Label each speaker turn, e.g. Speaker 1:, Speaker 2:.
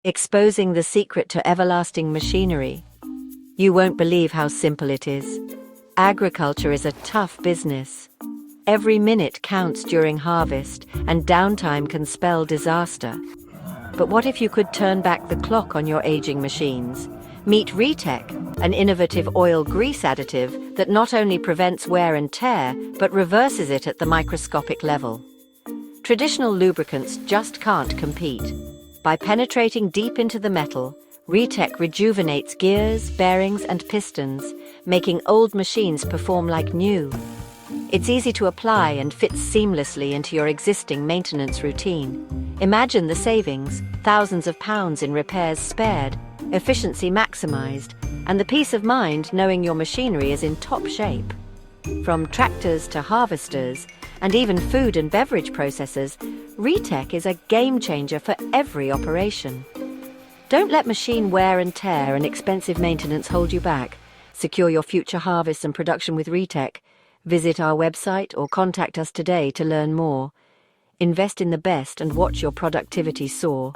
Speaker 1: exposing the secret to everlasting machinery. You won't believe how simple it is. Agriculture is a tough business. Every minute counts during harvest, and downtime can spell disaster. But what if you could turn back the clock on your aging machines? Meet Retec, an innovative oil grease additive that not only prevents wear and tear, but reverses it at the microscopic level. Traditional lubricants just can't compete. By penetrating deep into the metal, Retec rejuvenates gears, bearings, and pistons, making old machines perform like new. It's easy to apply and fits seamlessly into your existing maintenance routine. Imagine the savings, thousands of pounds in repairs spared, efficiency maximized, and the peace of mind knowing your machinery is in top shape. From tractors to harvesters, and even food and beverage processors, Retec is a game changer for every operation. Don't let machine wear and tear and expensive maintenance hold you back. Secure your future harvests and production with Retec. Visit our website or contact us today to learn more. Invest in the best and watch your productivity soar.